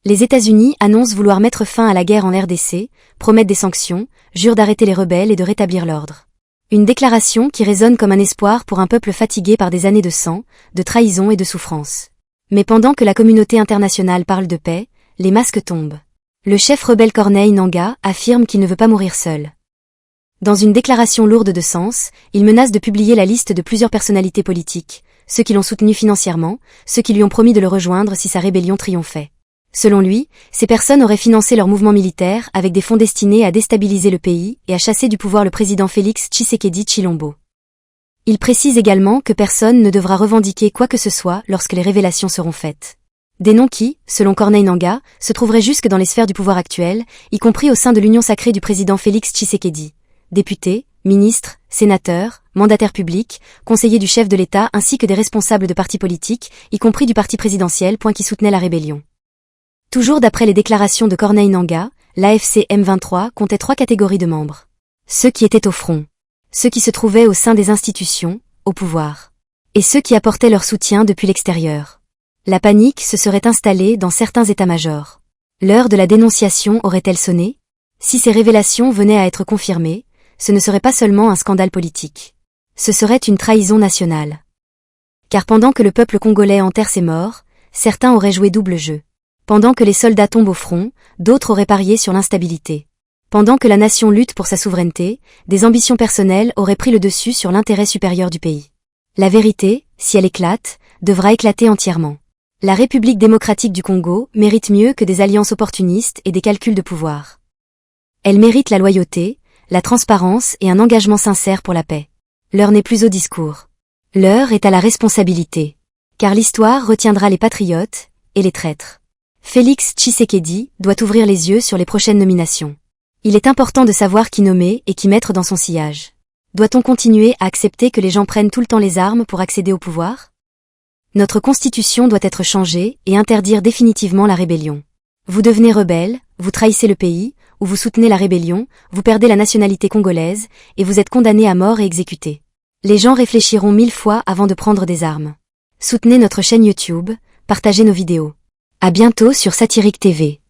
Les États-Unis annoncent vouloir mettre fin à la guerre en RDC, promettent des sanctions, jurent d'arrêter les rebelles et de rétablir l'ordre. Une déclaration qui résonne comme un espoir pour un peuple fatigué par des années de sang, de trahison et de souffrance. Mais pendant que la communauté internationale parle de paix, les masques tombent. Le chef rebelle Corneille Nangaa affirme qu'il ne veut pas mourir seul. Dans une déclaration lourde de sens, il menace de publier la liste de plusieurs personnalités politiques, ceux qui l'ont soutenu financièrement, ceux qui lui ont promis de le rejoindre si sa rébellion triomphait. Selon lui, ces personnes auraient financé leur mouvement militaire avec des fonds destinés à déstabiliser le pays et à chasser du pouvoir le président Félix Tshisekedi Tshilombo. Il précise également que personne ne devra revendiquer quoi que ce soit lorsque les révélations seront faites. Des noms qui, selon Corneille Nangaa, se trouveraient jusque dans les sphères du pouvoir actuel, y compris au sein de l'union sacrée du président Félix Tshisekedi. Députés, ministres, sénateurs, mandataires publics, conseillers du chef de l'État ainsi que des responsables de partis politiques, y compris du parti présidentiel, qui soutenait la rébellion. Toujours d'après les déclarations de Corneille Nangaa, l'AFC M23 comptait 3 catégories de membres. Ceux qui étaient au front, ceux qui se trouvaient au sein des institutions, au pouvoir, et ceux qui apportaient leur soutien depuis l'extérieur. La panique se serait installée dans certains états-majors. L'heure de la dénonciation aurait-elle sonné? Si ces révélations venaient à être confirmées, ce ne serait pas seulement un scandale politique. Ce serait une trahison nationale. Car pendant que le peuple congolais enterre ses morts, certains auraient joué double jeu. Pendant que les soldats tombent au front, d'autres auraient parié sur l'instabilité. Pendant que la nation lutte pour sa souveraineté, des ambitions personnelles auraient pris le dessus sur l'intérêt supérieur du pays. La vérité, si elle éclate, devra éclater entièrement. La République démocratique du Congo mérite mieux que des alliances opportunistes et des calculs de pouvoir. Elle mérite la loyauté, la transparence et un engagement sincère pour la paix. L'heure n'est plus au discours. L'heure est à la responsabilité. Car l'histoire retiendra les patriotes et les traîtres. Félix Tshisekedi doit ouvrir les yeux sur les prochaines nominations. Il est important de savoir qui nommer et qui mettre dans son sillage. Doit-on continuer à accepter que les gens prennent tout le temps les armes pour accéder au pouvoir? Notre constitution doit être changée et interdire définitivement la rébellion. Vous devenez rebelle, vous trahissez le pays, ou vous soutenez la rébellion, vous perdez la nationalité congolaise, et vous êtes condamné à mort et exécuté. Les gens réfléchiront 1000 fois avant de prendre des armes. Soutenez notre chaîne YouTube, partagez nos vidéos. À bientôt sur Satirique TV.